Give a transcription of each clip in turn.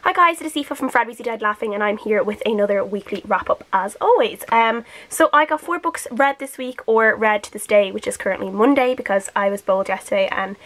Hi guys, it is Aoife from Fred Weasley Died Laughing, and I'm here with another weekly wrap up as always. So I got 4 books read this week, or read to this day, which is currently Monday because I was bowled yesterday and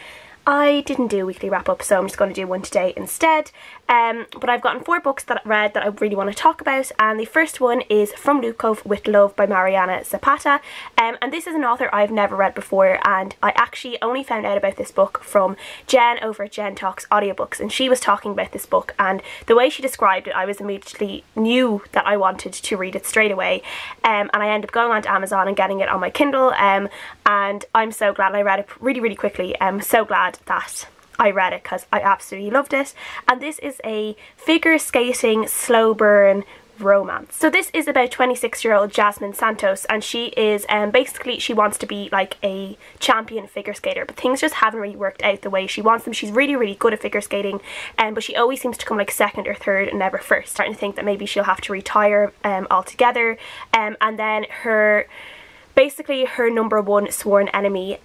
I didn't do a weekly wrap up, so I'm just going to do one today instead. But I've gotten 4 books that I read that I really want to talk about, and the first one is From Lukov with Love by Mariana Zapata. And this is an author I've never read before, and I actually only found out about this book from Jen over at Jen Talks Audiobooks, and she was talking about this book, and the way she described it, I was immediately knew that I wanted to read it straight away. And I ended up going onto Amazon and getting it on my Kindle, and I'm so glad I read it really quickly. I'm so glad that I read it because I absolutely loved it. And this is a figure skating slow burn romance. So this is about 26-year-old Jasmine Santos, and she is basically she wants to be like a champion figure skater, but things just haven't really worked out the way she wants them. She's really good at figure skating, but she always seems to come like 2nd or 3rd and never 1st. Starting to think that maybe she'll have to retire altogether. And then basically her number 1 sworn enemy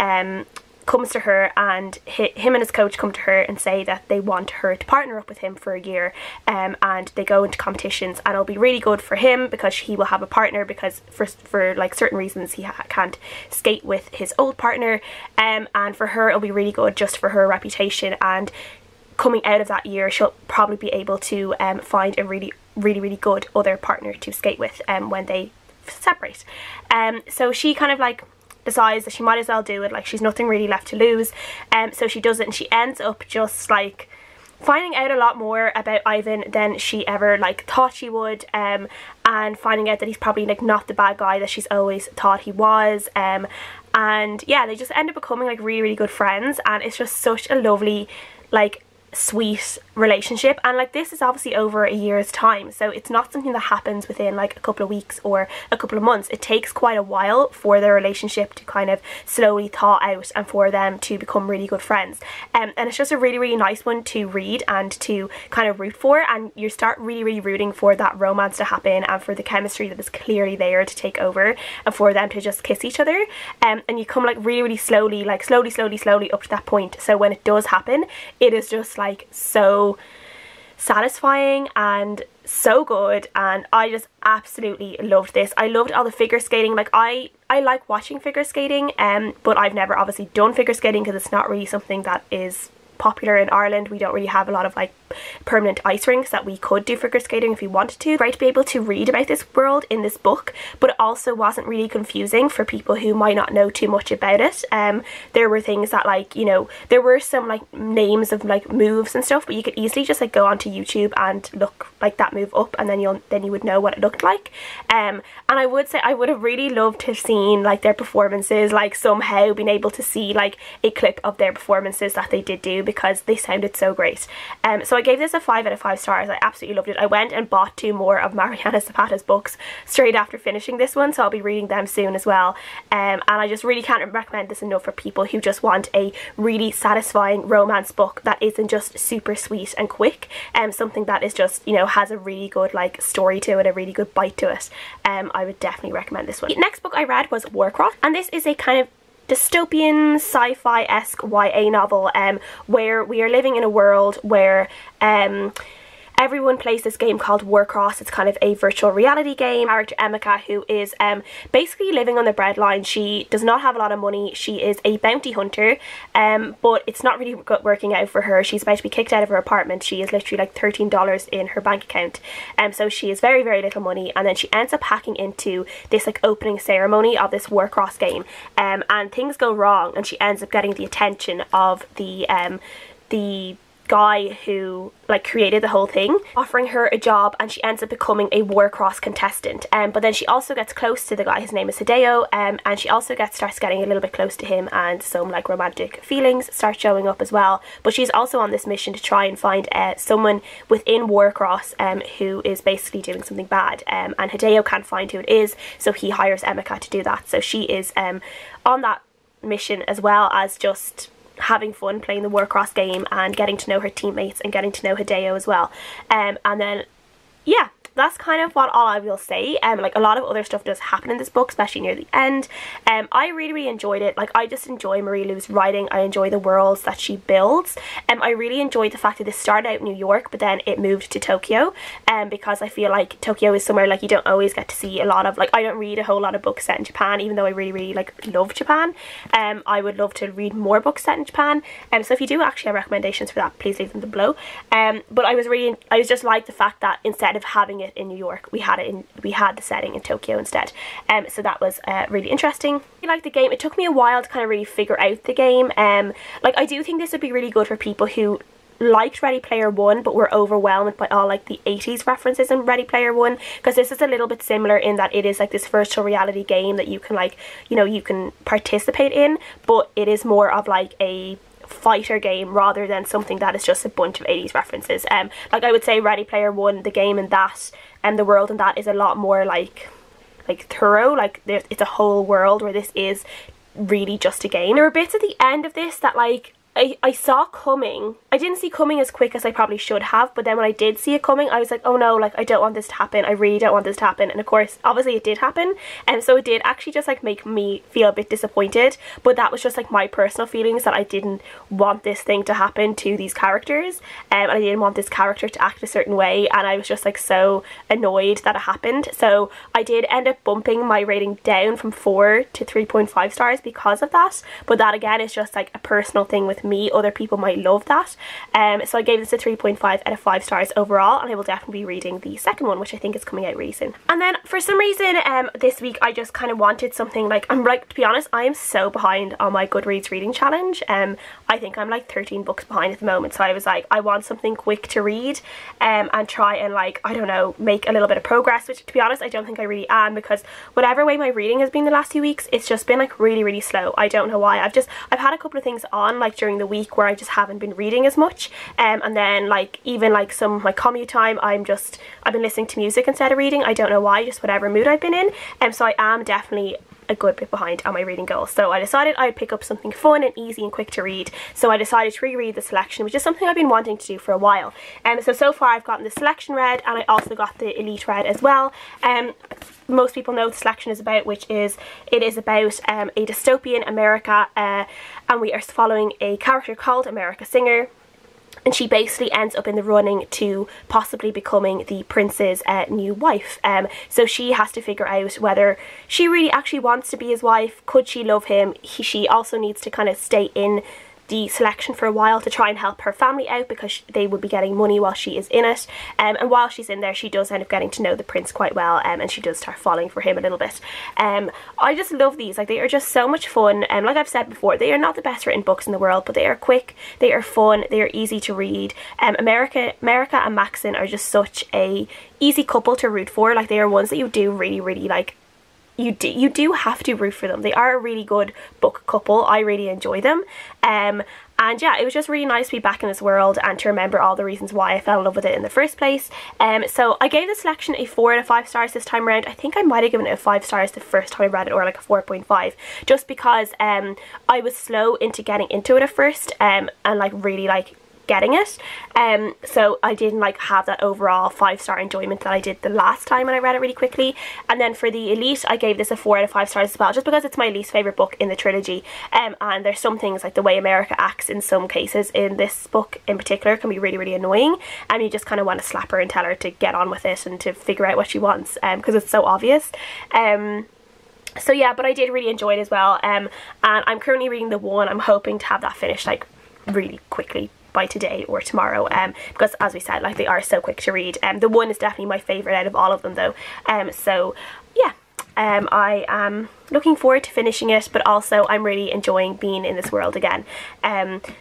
comes to her, and him and his coach come to her and say that they want her to partner up with him for a year, and they go into competitions, and it'll be really good for him because he will have a partner, because for like certain reasons he can't skate with his old partner, and for her it'll be really good just for her reputation, and coming out of that year she'll probably be able to find a really good other partner to skate with when they separate. So she kind of like decides that she might as well do it, like she's nothing really left to lose, so she does it, and she ends up just like finding out a lot more about Ivan than she ever like thought she would, and finding out that he's probably like not the bad guy that she's always thought he was, and yeah, they just end up becoming like really good friends, and it's just such a lovely like sweet relationship. And like this is obviously over a year's time, so it's not something that happens within like a couple of weeks or a couple of months. It takes quite a while for their relationship to kind of slowly thaw out and for them to become really good friends, and it's just a really nice one to read and to kind of root for, and you start really rooting for that romance to happen and for the chemistry that is clearly there to take over and for them to just kiss each other, and you come like really slowly, like slowly up to that point. So when it does happen, it is just like so satisfying and so good, and I just absolutely loved this. I loved all the figure skating. Like I like watching figure skating, but I've never obviously done figure skating because it's not really something that is popular in Ireland. We don't really have a lot of like permanent ice rinks that we could do figure skating if we wanted to. Great to be able to read about this world in this book, but it also wasn't really confusing for people who might not know too much about it. There were things that like, you know, there were some like names of like moves and stuff, but you could easily just like go onto YouTube and look like that move up, and then you would know what it looked like. And I would say I would have really loved to have seen like their performances, like somehow been able to see like a clip of their performances that they did do, because they sounded so great. So I gave this a 5 out of 5 stars. I absolutely loved it. I went and bought 2 more of Mariana Zapata's books straight after finishing this one, so I'll be reading them soon as well. And I just really can't recommend this enough for people who just want a really satisfying romance book that isn't just super sweet and quick, something that is just, you know, has a really good like story to it, a really good bite to it. I would definitely recommend this one. The next book I read was Warcross, and this is a kind of dystopian sci-fi-esque YA novel, where we are living in a world where everyone plays this game called Warcross. It's kind of a virtual reality game. Character Emeka, who is basically living on the breadline. She does not have a lot of money. She is a bounty hunter, but it's not really working out for her. She's about to be kicked out of her apartment. She is literally like $13 in her bank account, so she has very very little money, and then she ends up hacking into this like opening ceremony of this Warcross game, and things go wrong, and she ends up getting the attention of the guy who like created the whole thing, offering her a job, and she ends up becoming a Warcross contestant. But then she also gets close to the guy. His name is Hideo, and she also starts getting a little bit close to him, and some like romantic feelings start showing up as well. But she's also on this mission to try and find someone within Warcross who is basically doing something bad, and Hideo can't find who it is, so he hires Emeka to do that. So she is on that mission, as well as just having fun playing the Warcross game and getting to know her teammates and getting to know Hideo as well. And then yeah, that's kind of all I will say. Like a lot of other stuff does happen in this book, especially near the end. I really enjoyed it. Like I just enjoy Marie Lu's writing. I enjoy the worlds that she builds. I really enjoyed the fact that this started out in New York but then it moved to Tokyo, because I feel like Tokyo is somewhere like you don't always get to see a lot of. Like I don't read a whole lot of books set in Japan, even though I really like love Japan. I would love to read more books set in Japan, so if you do actually have recommendations for that, please leave them below. But I was just like the fact that instead of having it in New York, we had the setting in Tokyo instead. So that was really interesting. I like the game. It took me a while to kind of really figure out the game. Like I do think this would be really good for people who liked Ready Player One but were overwhelmed by all like the 80s references in Ready Player One, because this is a little bit similar in that it is like this virtual reality game that you can like, you know, you can participate in, but it is more of like a fighter game rather than something that is just a bunch of 80s references. Like I would say Ready Player One, the game in that and the world in that is a lot more like thorough. Like it's a whole world, where this is really just a game. There were bits at the end of this that like I saw coming. I didn't see coming as quick as I probably should have, but then when I did see it coming, I was like, oh no, like I don't want this to happen. I really don't want this to happen. And of course, obviously it did happen. And so it did actually just like make me feel a bit disappointed, but that was just like my personal feelings, that I didn't want this thing to happen to these characters. And I didn't want this character to act a certain way, and I was just like so annoyed that it happened. So I did end up bumping my rating down from 4 to 3.5 stars because of that. But that again is just like a personal thing with me. Other people might love that. So I gave this a 3.5 out of 5 stars overall, and I will definitely be reading the second one, which I think is coming out really soon. And then for some reason this week I just kind of wanted something like, to be honest, I am so behind on my Goodreads reading challenge. I think I'm like 13 books behind at the moment, so I was like, I want something quick to read and try and like, I don't know, make a little bit of progress, which to be honest I don't think I really am, because whatever way my reading has been the last few weeks, it's just been like really slow. I don't know why. I've had a couple of things on like during the week where I just haven't been reading as much, and then like even like some of my commute time I've been listening to music instead of reading. I don't know why, just whatever mood I've been in, so I am definitely a good bit behind on my reading goals. So I decided I'd pick up something fun and easy and quick to read, so I decided to reread The Selection, which is something I've been wanting to do for a while. So far I've gotten The Selection read, and I also got the Elite read as well. Most people know what The Selection is about, which is it is about a dystopian America, and we are following a character called America Singer, and she basically ends up in the running to possibly becoming the prince's new wife. So she has to figure out whether she really actually wants to be his wife. Could she love him? She also needs to kind of stay in the selection for a while to try and help her family out, because they would be getting money while she is in it, and while she's in there she does end up getting to know the prince quite well, and she does start falling for him a little bit. I just love these. Like, they are just so much fun, and like I've said before, they are not the best written books in the world, but they are quick, they are fun, they are easy to read. America and Maxon are just such a easy couple to root for. Like, they are ones that you do really like, you do have to root for them. They are a really good book couple. I really enjoy them. And yeah, it was just really nice to be back in this world and to remember all the reasons why I fell in love with it in the first place. So I gave The Selection a 4 out of 5 stars this time around. I think I might have given it a 5 stars the first time I read it, or like a 4.5, just because I was slow into getting into it at first, and like really like getting it, so I didn't like have that overall 5-star enjoyment that I did the last time when I read it really quickly. And then for the Elite, I gave this a 4 out of 5 stars as well, just because it's my least favourite book in the trilogy, and there's some things like the way America acts in some cases in this book in particular can be really annoying, and you just kind of want to slap her and tell her to get on with it and to figure out what she wants, because it's so obvious. So yeah, but I did really enjoy it as well, and I'm currently reading the one. I'm hoping to have that finished like really quickly by today or tomorrow, because as we said, like, they are so quick to read. The one is definitely my favourite out of all of them though. So yeah, I am looking forward to finishing it, but also I'm really enjoying being in this world again.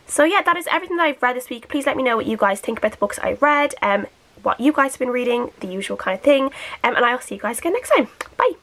So yeah, that is everything that I've read this week. Please let me know what you guys think about the books I read, what you guys have been reading, the usual kind of thing, and I'll see you guys again next time. Bye!